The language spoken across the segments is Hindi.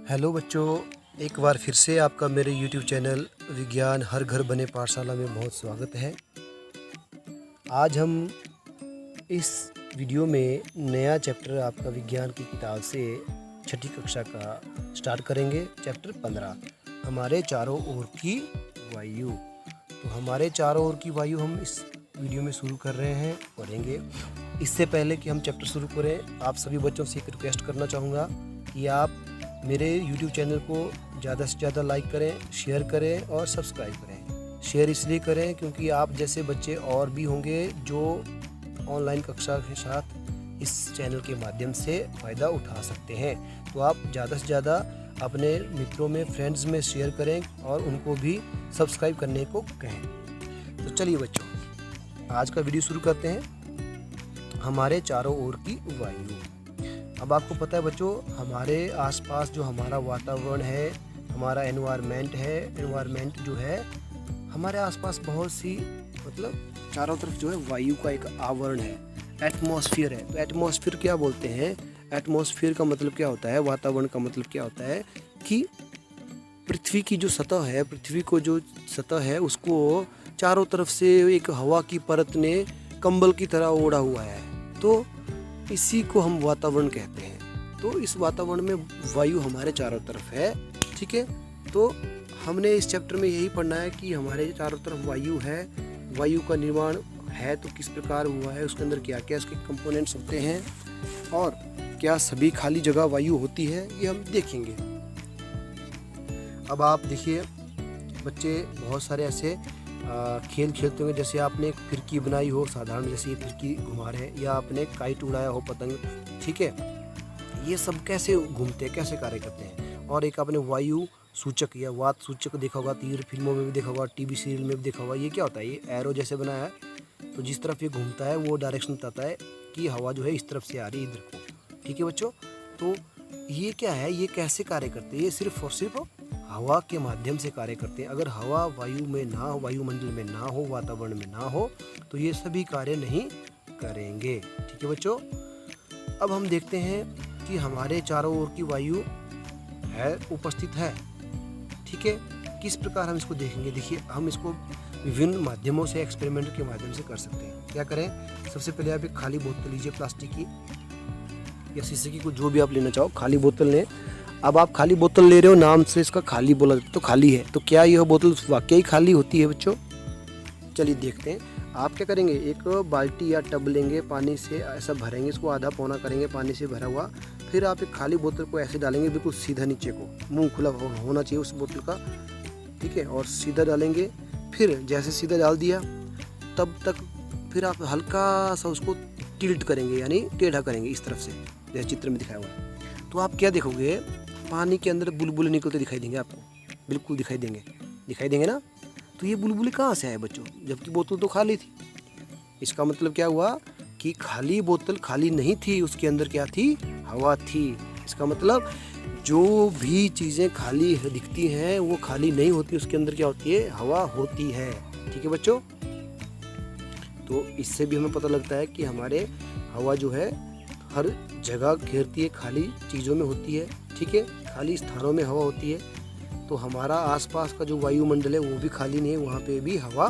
हेलो बच्चों, एक बार फिर से आपका मेरे YouTube चैनल विज्ञान हर घर बने पाठशाला में बहुत स्वागत है। आज हम इस वीडियो में नया चैप्टर आपका विज्ञान की किताब से छठी कक्षा का स्टार्ट करेंगे। चैप्टर 15 हमारे चारों ओर की वायु। तो हमारे चारों ओर की वायु हम इस वीडियो में शुरू कर रहे हैं, पढ़ेंगे। इससे पहले कि हम चैप्टर शुरू करें, आप सभी बच्चों से एक रिक्वेस्ट करना चाहूँगा कि आप मेरे YouTube चैनल को ज़्यादा से ज़्यादा लाइक करें, शेयर करें और सब्सक्राइब करें। शेयर इसलिए करें क्योंकि आप जैसे बच्चे और भी होंगे जो ऑनलाइन कक्षा के साथ इस चैनल के माध्यम से फ़ायदा उठा सकते हैं। तो आप ज़्यादा से ज़्यादा अपने मित्रों में, फ्रेंड्स में शेयर करें और उनको भी सब्सक्राइब करने को कहें। तो चलिए बच्चों, आज का वीडियो शुरू करते हैं। हमारे चारों ओर की वायु। अब आपको पता है बच्चों, हमारे आसपास जो हमारा वातावरण है, हमारा एनवायरनमेंट जो है, हमारे आसपास बहुत सी चारों तरफ जो है वायु का एक आवरण है, एटमॉस्फेयर है। तो एटमॉस्फेयर क्या बोलते हैं? एटमॉस्फेयर का मतलब क्या होता है, वातावरण का मतलब क्या होता है कि पृथ्वी की जो सतह है, पृथ्वी को जो सतह है उसको चारों तरफ से एक हवा की परत ने कंबल की तरह ओढ़ा हुआ है। तो इसी को हम वातावरण कहते हैं। तो इस वातावरण में वायु हमारे चारों तरफ है, ठीक है। तो हमने इस चैप्टर में यही पढ़ना है कि हमारे चारों तरफ वायु है, वायु का निर्माण है तो किस प्रकार हुआ है, उसके अंदर क्या क्या इसके कंपोनेंट्स होते हैं और क्या सभी खाली जगह वायु होती है, ये हम देखेंगे। अब आप देखिए बच्चे बहुत सारे ऐसे खेल खेलते होंगे, जैसे आपने एक फिरकी बनाई हो, साधारण जैसे ये फिरकी घुमा रहे हैं, या आपने काइट उड़ाया हो, पतंग, ठीक है। ये सब कैसे घूमते हैं, कैसे कार्य करते हैं। और एक आपने वायु सूचक या वात सूचक देखा होगा, तीर फिल्मों में भी देखा होगा, टीवी सीरियल में भी देखा होगा। ये क्या होता है? ये एरो जैसे बनाया है, तो जिस तरफ ये घूमता है वो डायरेक्शन बताता है कि हवा जो है इस तरफ से आ रही है, इधर को, ठीक है बच्चों। तो ये क्या है, ये कैसे कार्य करते हैं? ये सिर्फ और सिर्फ हवा के माध्यम से कार्य करते हैं। अगर हवा वायु में ना हो, वायुमंडल में ना हो, वातावरण में ना हो, तो ये सभी कार्य नहीं करेंगे, ठीक है बच्चों। अब हम देखते हैं कि हमारे चारों ओर की वायु है, उपस्थित है, ठीक है। किस प्रकार हम इसको देखेंगे? देखिए, हम इसको विभिन्न माध्यमों से, एक्सपेरिमेंट के माध्यम से कर सकते हैं। क्या करें? सबसे पहले आप एक खाली बोतल लीजिए, प्लास्टिक की या शीशे की, जो भी आप लेना चाहो, खाली बोतल लें। अब आप खाली बोतल ले रहे हो, नाम से इसका खाली बोला तो खाली है, तो क्या यह बोतल वाकई खाली होती है बच्चों? चलिए देखते हैं। आप क्या करेंगे, एक बाल्टी या टब लेंगे, पानी से ऐसा भरेंगे, इसको आधा पौना करेंगे पानी से भरा हुआ। फिर आप एक खाली बोतल को ऐसे डालेंगे, बिल्कुल सीधा नीचे को, मुंह खुला होना चाहिए उस बोतल का, ठीक है, और सीधा डालेंगे। फिर जैसे सीधा डाल दिया, तब तक फिर आप हल्का सा उसको टिल्ट करेंगे, यानी टेढ़ा करेंगे इस तरफ से, जैसे चित्र में दिखाया हुआ है। तो आप क्या देखोगे, पानी के अंदर बुलबुले निकलते दिखाई देंगे आपको, बिल्कुल दिखाई देंगे ना। तो ये बुलबुले कहाँ से आए बच्चों, जबकि बोतल तो खाली थी? इसका मतलब क्या हुआ कि खाली बोतल खाली नहीं थी, उसके अंदर क्या थी? हवा थी। इसका मतलब जो भी चीज़ें खाली दिखती हैं वो खाली नहीं होती, उसके अंदर क्या होती है? हवा होती है, ठीक है बच्चों। तो इससे भी हमें पता लगता है कि हमारे हवा जो है हर जगह घेरती है, खाली चीज़ों में होती है, ठीक है, खाली स्थानों में हवा होती है। तो हमारा आसपास का जो वायुमंडल है वो भी खाली नहीं है, वहाँ पे भी हवा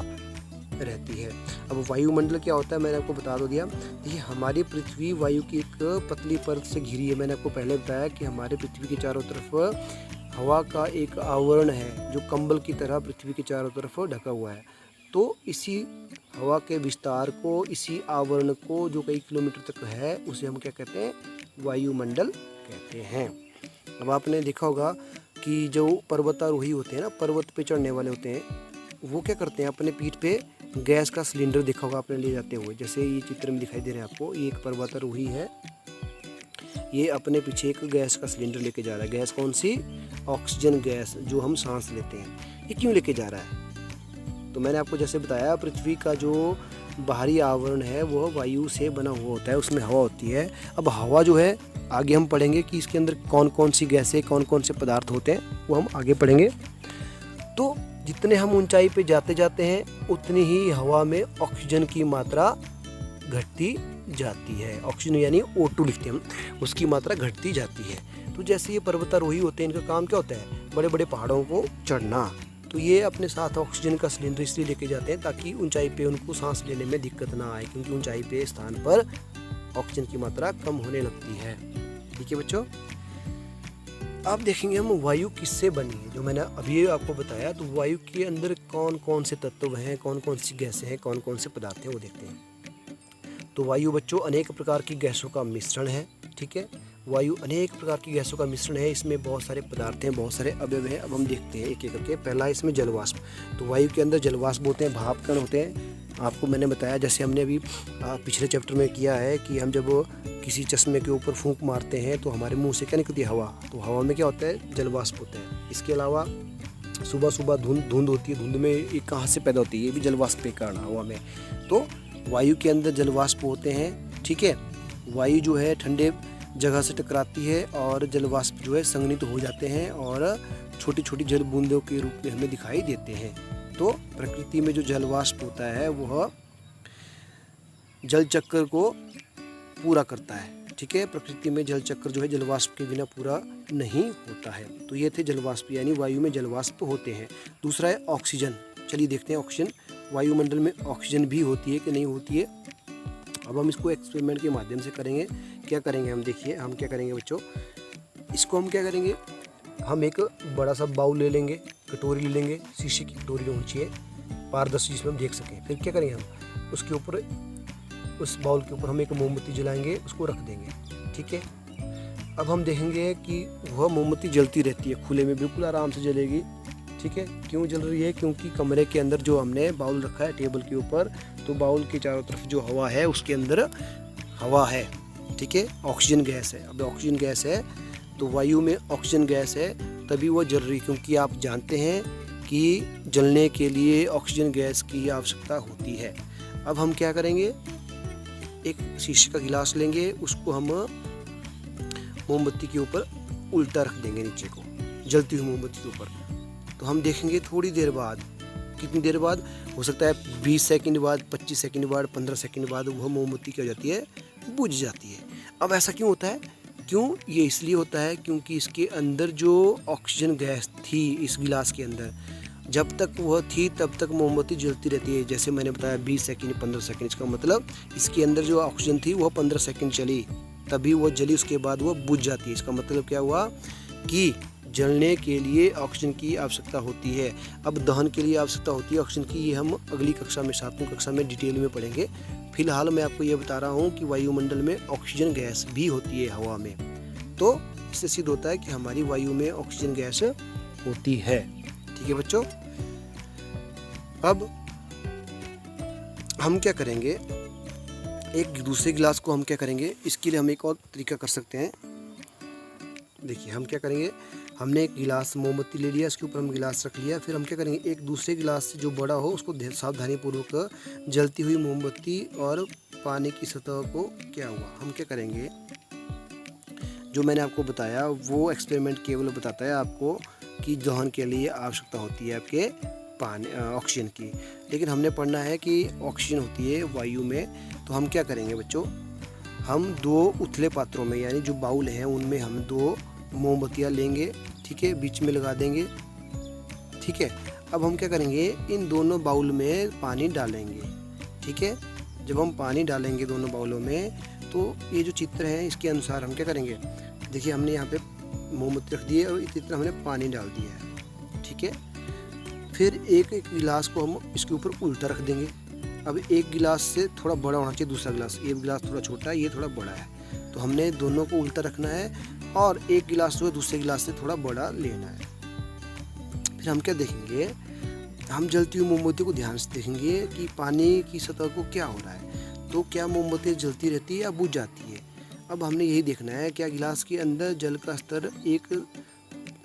रहती है। अब वायुमंडल क्या होता है, मैंने आपको बता दो दिया। देखिए, हमारी पृथ्वी वायु की एक पतली परत से घिरी है। मैंने आपको पहले बताया कि हमारे पृथ्वी के चारों तरफ हवा का एक आवरण है जो कंबल की तरह पृथ्वी के चारों तरफ ढका हुआ है। तो इसी हवा के विस्तार को, इसी आवरण को जो कई किलोमीटर तक है, उसे हम क्या कहते हैं? वायुमंडल कहते हैं। अब आपने देखा होगा कि जो पर्वतारोही होते हैं ना, पर्वत पे चढ़ने वाले होते हैं, वो क्या करते हैं, अपने पीठ पे गैस का सिलेंडर देखा होगा आपने ले जाते हुए। जैसे ये चित्र में दिखाई दे रहे हैं आपको, ये एक पर्वतारोही है, ये अपने पीछे एक गैस का सिलेंडर लेके जा रहा है। गैस कौन सी? ऑक्सीजन गैस, जो हम सांस लेते हैं। ये क्यों लेके जा रहा है? तो मैंने आपको जैसे बताया, पृथ्वी का जो बाहरी आवरण है वो वायु से बना हुआ होता है, उसमें हवा होती है। अब हवा जो है, आगे हम पढ़ेंगे कि इसके अंदर कौन कौन सी गैसें, कौन कौन से पदार्थ होते हैं, वो हम आगे पढ़ेंगे। तो जितने हम ऊंचाई पे जाते जाते हैं, उतनी ही हवा में ऑक्सीजन की मात्रा घटती जाती है। ऑक्सीजन यानी O2 लिखते हैं हम, उसकी मात्रा घटती जाती है। तो जैसे ये पर्वतारोही होते हैं, इनका काम क्या होता है, बड़े बड़े पहाड़ों को चढ़ना। तो ये अपने साथ ऑक्सीजन का सिलेंडर इसलिए लेके जाते हैं ताकि ऊंचाई पे उनको सांस लेने में दिक्कत ना आए, क्योंकि ऊंचाई पे स्थान पर ऑक्सीजन की मात्रा कम होने लगती है। ठीक है बच्चों, आप देखेंगे हम वायु किससे बनी है, जो मैंने अभी आपको बताया। तो वायु के अंदर कौन कौन से तत्व हैं, कौन कौन सी गैसें हैं, कौन कौन से पदार्थ हैं, वो देखते हैं। तो वायु बच्चों अनेक प्रकार की गैसों का मिश्रण है। ठीक है, वायु अनेक प्रकार की गैसों का मिश्रण है। इसमें बहुत सारे पदार्थ हैं, बहुत सारे अवयव हैं। अब हम देखते हैं एक एक करके। पहला इसमें जलवाष्प। तो वायु के अंदर जलवाष्प होते हैं, भाप कण होते हैं। आपको मैंने बताया, जैसे हमने अभी पिछले चैप्टर में किया है कि हम जब किसी चश्मे के ऊपर फूंक मारते हैं तो हमारे मुंह से क्या निकलती है, हवा। तो हवा में क्या होता है, जलवाष्प होता है। इसके अलावा सुबह सुबह धुंध होती है, धुंध में ये कहाँ से पैदा होती है, ये भी जलवाष्प के कारण हवा में। तो वायु के अंदर जलवाष्प होते हैं। ठीक है, वायु जो है ठंडे जगह से टकराती है और जलवाष्प जो है संघनित हो जाते हैं और छोटी छोटी जल बूंदों के रूप में हमें दिखाई देते हैं। तो प्रकृति में जो जलवाष्प होता है वह जल चक्र को पूरा करता है। ठीक है, प्रकृति में जल चक्र जो है जलवाष्प के बिना पूरा नहीं होता है। तो ये थे जलवाष्प, यानी वायु में जलवाष्प होते हैं। दूसरा है ऑक्सीजन। चलिए देखते हैं ऑक्सीजन, वायुमंडल में ऑक्सीजन भी होती है कि नहीं होती है। अब हम इसको एक्सपेरिमेंट के माध्यम से करेंगे। क्या करेंगे हम, देखिए हम क्या करेंगे बच्चों, इसको हम क्या करेंगे, हम एक बड़ा सा बाउल ले लेंगे, कटोरी ले लेंगे, शीशे की कटोरी होनी चाहिए पारदर्शी, जिसमें हम देख सकें। फिर क्या करेंगे हम, उसके ऊपर, उस बाउल के ऊपर हम एक मोमबत्ती जलाएंगे, उसको रख देंगे। ठीक है, अब हम देखेंगे कि वह मोमबत्ती जलती रहती है, खुले में बिल्कुल आराम से जलेगी। ठीक है, क्यों जल रही है, क्योंकि कमरे के अंदर जो हमने बाउल रखा है टेबल के ऊपर, तो बाउल के चारों तरफ जो हवा है उसके अंदर हवा है। ठीक है, ऑक्सीजन गैस है। अब ऑक्सीजन गैस है तो वायु में ऑक्सीजन गैस है, तभी वो जल रही, क्योंकि आप जानते हैं कि जलने के लिए ऑक्सीजन गैस की आवश्यकता होती है। अब हम क्या करेंगे, एक शीशे का गिलास लेंगे, उसको हम मोमबत्ती के ऊपर उल्टा रख देंगे नीचे को, जलती हुई मोमबत्ती के ऊपर। तो हम देखेंगे थोड़ी देर बाद, कितनी देर बाद, हो सकता है 20 सेकंड बाद, 25 सेकंड बाद, 15 सेकंड बाद वह मोमबत्ती क्या हो जाती है, बुझ जाती है। अब ऐसा क्यों होता है, क्यों, ये इसलिए होता है क्योंकि इसके अंदर जो ऑक्सीजन गैस थी इस गिलास के अंदर, जब तक वह थी तब तक मोमबत्ती जलती रहती है। जैसे मैंने बताया 20 सेकंड, 15 सेकंड, इसका मतलब इसके अंदर जो ऑक्सीजन थी वह 15 सेकंड चली, तभी वह जली, उसके बाद वह बुझ जाती है। इसका मतलब क्या हुआ कि जलने के लिए ऑक्सीजन की आवश्यकता होती है। अब दहन के लिए आवश्यकता होती है ऑक्सीजन की, ये हम अगली कक्षा में, 7वीं कक्षा में डिटेल में पढ़ेंगे। फिलहाल मैं आपको ये बता रहा हूँ कि वायुमंडल में ऑक्सीजन गैस भी होती है हवा में। तो इससे सिद्ध होता है कि हमारी वायु में ऑक्सीजन गैस होती है। ठीक है बच्चों, अब हम क्या करेंगे, एक दूसरे गिलास को हम क्या करेंगे, इसके लिए हम एक और तरीका कर सकते हैं। देखिए हम क्या करेंगे, हमने एक गिलास मोमबत्ती ले लिया, इसके ऊपर हम गिलास रख लिया, फिर हम क्या करेंगे, एक दूसरे गिलास से जो बड़ा हो उसको सावधानीपूर्वक जलती हुई मोमबत्ती और पानी की सतह को क्या हुआ, हम क्या करेंगे, जो मैंने आपको बताया वो एक्सपेरिमेंट केवल बताता है आपको कि दहन के लिए आवश्यकता होती है आपके पानी ऑक्सीजन की, लेकिन हमने पढ़ना है कि ऑक्सीजन होती है वायु में। तो हम क्या करेंगे बच्चों, हम 2 उथले पात्रों में, यानी जो बाउल हैं उनमें हम 2 मोमबत्तियाँ लेंगे। ठीक है, बीच में लगा देंगे। ठीक है, अब हम क्या करेंगे, इन दोनों बाउल में पानी डालेंगे। ठीक है, जब हम पानी डालेंगे दोनों बाउलों में, तो ये जो चित्र है इसके अनुसार हम क्या करेंगे, देखिए हमने यहाँ पे मोमबत्ती रख दी है और इसी तरह हमने पानी डाल दिया है। ठीक है, फिर एक एक गिलास को हम इसके ऊपर उल्टा रख देंगे। अब एक गिलास से थोड़ा बड़ा होना चाहिए दूसरा गिलास, ये गिलास थोड़ा छोटा है, ये थोड़ा बड़ा है, तो हमने दोनों को उल्टा रखना है और एक गिलास जो है दूसरे गिलास से थोड़ा बड़ा लेना है। फिर हम क्या देखेंगे, हम जलती हुई मोमबत्ती को ध्यान से देखेंगे कि पानी की सतह को क्या हो रहा है, तो क्या मोमबत्ती जलती रहती है या बुझ जाती है। अब हमने यही देखना है, क्या गिलास के अंदर जल का स्तर एक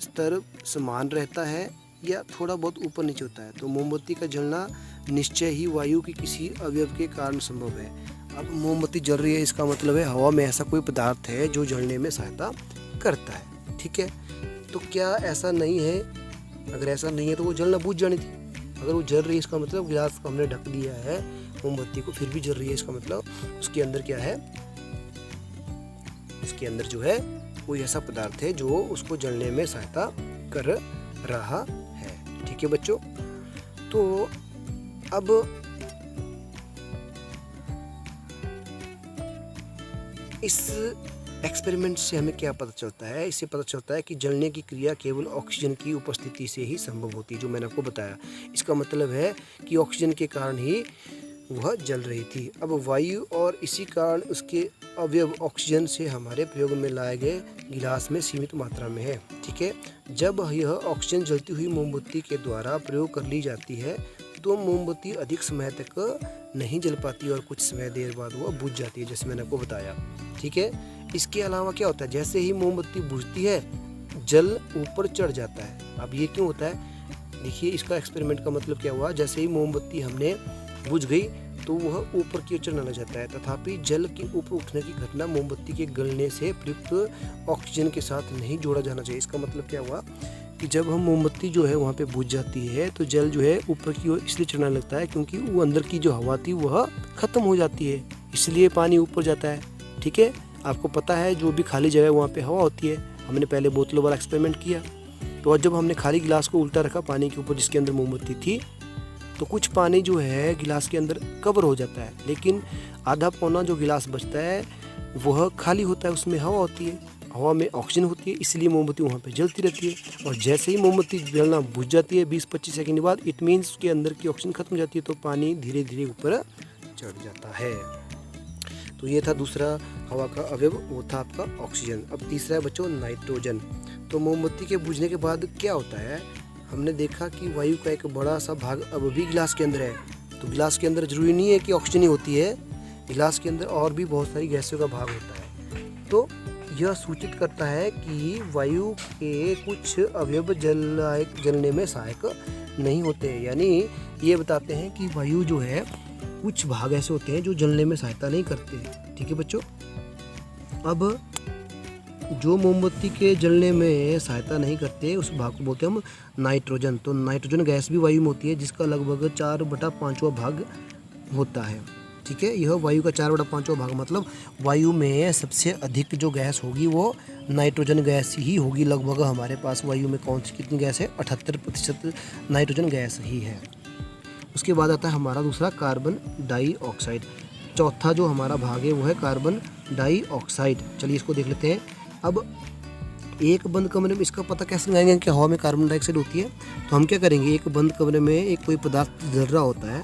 स्तर समान रहता है या थोड़ा बहुत ऊपर नीचे होता है। तो मोमबत्ती का जलना निश्चय ही वायु की किसी अवयव के कारण संभव है। अब मोमबत्ती जल रही है, इसका मतलब है हवा में ऐसा कोई पदार्थ है जो जलने में सहायता करता है। ठीक है, तो क्या ऐसा नहीं है, अगर ऐसा नहीं है तो वो जलना बुझ जानी थी। अगर वो जल रही है इसका मतलब गिलास को हमने ढक दिया है, मोमबत्ती को फिर भी जल रही है, इसका मतलब उसके अंदर क्या है, उसके अंदर जो है कोई ऐसा पदार्थ है जो उसको जलने में सहायता कर रहा है। ठीक है बच्चों, तो अब इस एक्सपेरिमेंट से हमें क्या पता चलता है? इससे पता चलता है कि जलने की क्रिया केवल ऑक्सीजन की उपस्थिति से ही संभव होती है, जो मैंने आपको बताया। इसका मतलब है कि ऑक्सीजन के कारण ही वह जल रही थी। अब वायु और इसी कारण उसके अवयव ऑक्सीजन से हमारे प्रयोग में लाए गए गिलास में सीमित मात्रा में है। ठीक है, जब यह ऑक्सीजन जलती हुई मोमबत्ती के द्वारा प्रयोग कर ली जाती है तो मोमबत्ती अधिक समय तक नहीं जल पाती और कुछ समय देर बाद वह बुझ जाती है, जैसे मैंने आपको बताया। ठीक है, इसके अलावा क्या होता है, जैसे ही मोमबत्ती बुझती है जल ऊपर चढ़ जाता है। अब ये क्यों होता है? देखिए, इसका एक्सपेरिमेंट का मतलब क्या हुआ, जैसे ही मोमबत्ती हमने बुझ गई तो वह ऊपर की ओर चढ़ने लग जाता है। तथापि जल के ऊपर उठने की घटना मोमबत्ती के गलने से प्रयुक्त ऑक्सीजन के साथ नहीं जोड़ा जाना चाहिए। इसका मतलब क्या हुआ कि जब हम मोमबत्ती जो है वहाँ पे बुझ जाती है तो जल जो है ऊपर की ओर इसलिए चढ़ने लगता है क्योंकि वो अंदर की जो हवा थी वह खत्म हो जाती है, इसलिए पानी ऊपर जाता है। ठीक है, आपको पता है जो भी खाली जगह वहाँ पे हवा होती है। हमने पहले बोतलों वाला एक्सपेरिमेंट किया, तो जब हमने खाली गिलास को उल्टा रखा पानी के ऊपर जिसके अंदर मोमबत्ती थी, तो कुछ पानी जो है गिलास के अंदर कवर हो जाता है, लेकिन आधा पौना जो गिलास बचता है वह खाली होता है, उसमें हवा होती है, हवा में ऑक्सीजन होती है, इसलिए मोमबत्ती वहाँ पे जलती रहती है। और जैसे ही मोमबत्ती जलना बुझ जाती है 20-25 सेकंड बाद, इट मीन्स उसके अंदर की ऑक्सीजन खत्म हो जाती है, तो पानी धीरे धीरे ऊपर चढ़ जाता है। तो ये था दूसरा हवा का अवयव, वो था आपका ऑक्सीजन। अब तीसरा है बच्चों नाइट्रोजन। तो मोमबत्ती के बुझने के बाद क्या होता है, हमने देखा कि वायु का एक बड़ा सा भाग अब भी गिलास के अंदर है। तो गिलास के अंदर जरूरी नहीं है कि ऑक्सीजन ही होती है, गिलास के अंदर और भी बहुत सारी गैसों का भाग होता है। तो यह सूचित करता है कि वायु के कुछ अवयव जलने में सहायक नहीं होते, यानी ये बताते हैं कि वायु जो है कुछ भाग ऐसे होते हैं जो जलने में सहायता नहीं करते। ठीक है बच्चों, अब जो मोमबत्ती के जलने में सहायता नहीं करते उस भाग को बोलते हैं हम नाइट्रोजन। तो नाइट्रोजन गैस भी वायु में होती है, जिसका लगभग 4/5वां भाग होता है। ठीक है, यह वायु का 4/5वां भाग, मतलब वायु में सबसे अधिक जो गैस होगी वो नाइट्रोजन गैस ही होगी। लगभग हमारे पास वायु में कौन सी कितनी गैस है, 78% नाइट्रोजन गैस ही है। उसके बाद आता है हमारा दूसरा कार्बन डाइऑक्साइड। चौथा जो हमारा भाग है वो है कार्बन डाइऑक्साइड। चलिए इसको देख लेते हैं। अब एक बंद कमरे में इसका पता कैसे लगाएंगे कि हवा में कार्बन डाइऑक्साइड होती है? तो हम क्या करेंगे, एक बंद कमरे में एक कोई पदार्थ जल रहा होता है,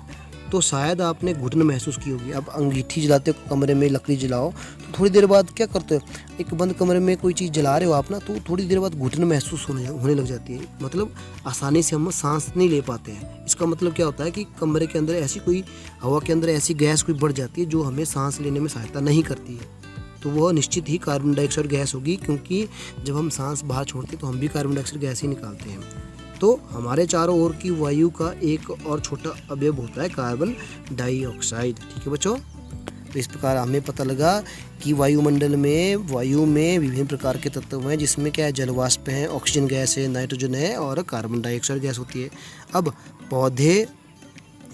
तो शायद आपने घुटन महसूस की होगी। अब अंगीठी जलाते हो कमरे में, लकड़ी जलाओ, तो थोड़ी देर बाद क्या करते हो, एक बंद कमरे में कोई चीज़ जला रहे हो आप ना, तो थोड़ी देर बाद घुटन महसूस होने लग जाती है, मतलब आसानी से हम सांस नहीं ले पाते हैं। इसका मतलब क्या होता है कि कमरे के अंदर ऐसी कोई हवा के अंदर ऐसी गैस कोई बढ़ जाती है जो हमें सांस लेने में सहायता नहीं करती है, तो वह निश्चित ही कार्बन डाइऑक्साइड गैस होगी, क्योंकि जब हम सांस बाहर छोड़ते हैं तो हम भी कार्बन डाइऑक्साइड गैस ही निकालते हैं। तो हमारे चारों ओर की वायु का एक और छोटा अवयव होता है कार्बन डाइऑक्साइड। ठीक है बच्चों, तो इस प्रकार हमें पता लगा कि वायुमंडल में वायु में विभिन्न प्रकार के तत्व हैं, जिसमें क्या है, जलवाष्प है, ऑक्सीजन गैस है, नाइट्रोजन है और कार्बन डाइऑक्साइड गैस होती है। अब पौधे,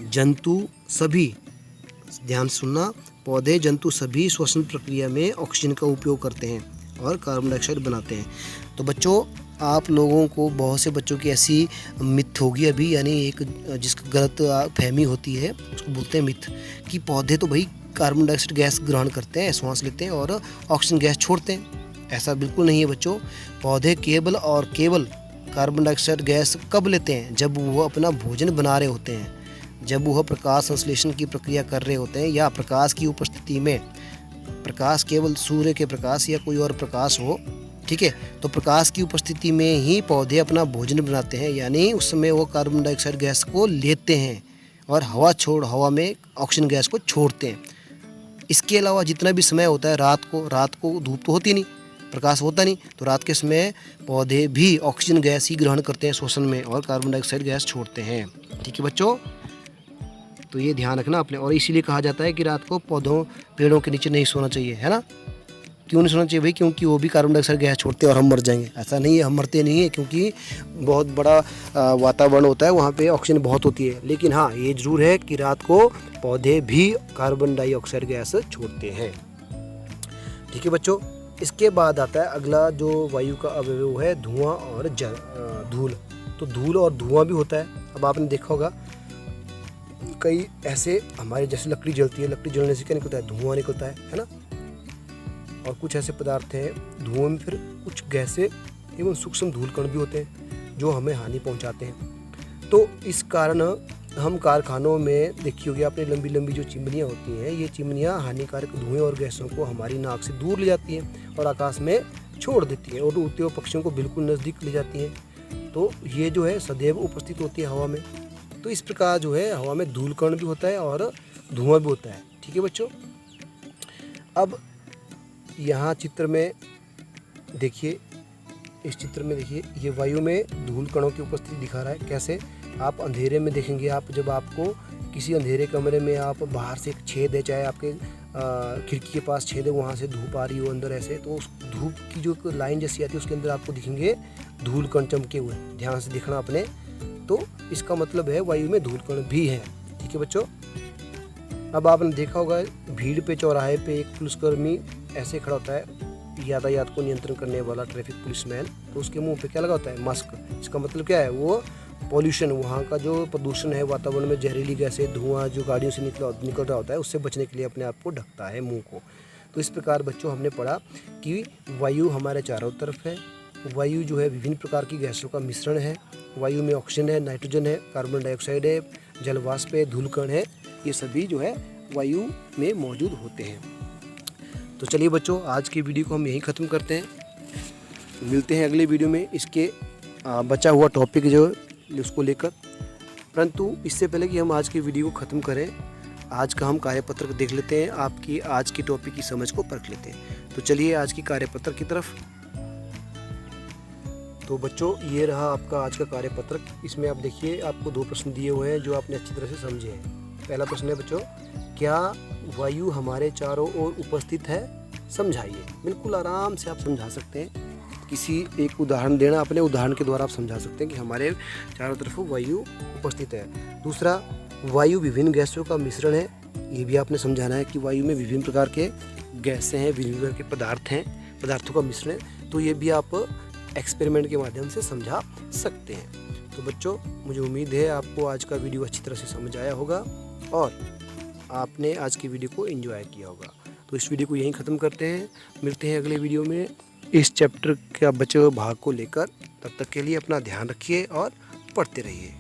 जंतु सभी, ध्यान सुनना, पौधे जंतु सभी श्वसन प्रक्रिया में ऑक्सीजन का उपयोग करते हैं और कार्बन डाइऑक्साइड बनाते हैं। तो बच्चों, आप लोगों को बहुत से बच्चों की ऐसी मिथ होगी अभी, यानी एक जिसकी गलत फहमी होती है, उसको बोलते हैं मिथ, कि पौधे तो भाई कार्बन डाइऑक्साइड गैस ग्रहण करते हैं, श्वास लेते हैं और ऑक्सीजन गैस छोड़ते हैं। ऐसा बिल्कुल नहीं है बच्चों। पौधे केवल और केवल कार्बन डाइऑक्साइड गैस कब लेते हैं, जब वो अपना भोजन बना रहे होते हैं, जब वह प्रकाश संश्लेषण की प्रक्रिया कर रहे होते हैं, या प्रकाश की उपस्थिति में, प्रकाश केवल सूर्य के प्रकाश या कोई और प्रकाश हो, ठीक है, तो प्रकाश की उपस्थिति में ही पौधे अपना भोजन बनाते हैं, यानी उस समय वो कार्बन डाइऑक्साइड गैस को लेते हैं और हवा में ऑक्सीजन गैस को छोड़ते हैं। इसके अलावा जितना भी समय होता है, रात को धूप तो होती नहीं, प्रकाश होता नहीं, तो रात के समय पौधे भी ऑक्सीजन गैस ही ग्रहण करते हैं श्वसन में और कार्बन डाइऑक्साइड गैस छोड़ते हैं। ठीक है बच्चों, तो ये ध्यान रखना आपने, और इसीलिए कहा जाता है कि रात को पेड़ों के नीचे नहीं सोना चाहिए, है ना। क्यों नहीं छोड़ना चाहिए भाई? क्योंकि वो भी कार्बन डाइऑक्साइड गैस छोड़ते हैं और हम मर जाएंगे। ऐसा नहीं है, हम मरते नहीं है, क्योंकि बहुत बड़ा वातावरण होता है, वहाँ पे ऑक्सीजन बहुत होती है। लेकिन हाँ, ये ज़रूर है कि रात को पौधे भी कार्बन डाइऑक्साइड गैस छोड़ते हैं। ठीक है बच्चों, इसके बाद आता है अगला जो वायु का अवयव है धुआं और धूल। तो धूल और धुआं भी होता है। अब आपने देखा होगा कई ऐसे हमारे जैसे लकड़ी जलती है, लकड़ी जलने से क्या निकलता है? धुआं निकलता है ना। और कुछ ऐसे पदार्थ हैं धुआं में फिर कुछ गैसें एवं सूक्ष्म धूल कण भी होते हैं जो हमें हानि पहुंचाते हैं। तो इस कारण हम कारखानों में देखी होगी आपने, लंबी लंबी जो चिमनियाँ होती हैं, ये चिमनियाँ हानिकारक धुएं और गैसों को हमारी नाक से दूर ले जाती हैं और आकाश में छोड़ देती हैं और उड़ते हुए पक्षियों को बिल्कुल नज़दीक ले जाती हैं। तो ये जो है सदैव उपस्थित होती है हवा में। तो इस प्रकार जो है हवा में धूल कण भी होता है और धुआं भी होता है। ठीक है बच्चों, अब यहाँ चित्र में देखिए, इस चित्र में देखिए, ये वायु में धूल कणों की उपस्थिति दिखा रहा है। कैसे? आप अंधेरे में देखेंगे, आप जब आपको किसी अंधेरे कमरे में आप बाहर से एक छेद है, चाहे आपके खिड़की के पास छेद है, वहाँ से धूप आ रही हो अंदर ऐसे, तो उस धूप की जो लाइन जैसी आती है उसके अंदर आपको दिखेंगे धूल कण चमके हुए। ध्यान से दिखना अपने। तो इसका मतलब है वायु में धूल कण भी है। ठीक है बच्चों, अब आपने देखा होगा भीड़ पे चौराहे पे एक पुलिसकर्मी ऐसे खड़ा होता है, यातायात को नियंत्रण करने वाला ट्रैफिक पुलिसमैन। तो उसके मुंह पे क्या लगा होता है? मास्क। इसका मतलब क्या है? वो पॉल्यूशन, वहाँ का जो प्रदूषण है, वातावरण में जहरीली गैसें, धुआं जो गाड़ियों से निकल रहा होता है, उससे बचने के लिए अपने आप को ढकता है, मुंह को। तो इस प्रकार बच्चों हमने पढ़ा कि वायु हमारे चारों तरफ है। वायु जो है विभिन्न प्रकार की गैसों का मिश्रण है। वायु में ऑक्सीजन है, नाइट्रोजन है, कार्बन डाइऑक्साइड है, जलवाष्प है, धूलकण है, ये सभी जो है वायु में मौजूद होते हैं। तो चलिए बच्चों, आज की वीडियो को हम यहीं ख़त्म करते हैं। मिलते हैं अगले वीडियो में इसके बचा हुआ टॉपिक जो उसको लेकर। परंतु इससे पहले कि हम आज की वीडियो को ख़त्म करें, आज का हम कार्यपत्र देख लेते हैं, आपकी आज की टॉपिक की समझ को परख लेते हैं। तो चलिए आज की कार्यपत्र की तरफ। तो बच्चों, ये रहा आपका आज का कार्यपत्र। इसमें आप देखिए, आपको 2 प्रश्न दिए हुए हैं जो आपने अच्छी तरह से समझे हैं। पहला प्रश्न है बच्चों, क्या वायु हमारे चारों ओर उपस्थित है? समझाइए। बिल्कुल आराम से आप समझा सकते हैं। किसी एक उदाहरण देना, अपने उदाहरण के द्वारा आप समझा सकते हैं कि हमारे चारों तरफ वायु उपस्थित है। दूसरा, वायु विभिन्न गैसों का मिश्रण है। ये भी आपने समझाना है कि वायु में विभिन्न प्रकार के गैसें हैं, विभिन्न प्रकार के पदार्थ हैं, पदार्थों का मिश्रण है। तो ये भी आप एक्सपेरिमेंट के माध्यम से समझा सकते हैं। तो बच्चों, मुझे उम्मीद है आपको आज का वीडियो अच्छी तरह से समझ आया होगा और आपने आज की वीडियो को एंजॉय किया होगा। तो इस वीडियो को यहीं ख़त्म करते हैं। मिलते हैं अगले वीडियो में इस चैप्टर का बचे हुए भाग को लेकर। तब तक के लिए अपना ध्यान रखिए और पढ़ते रहिए।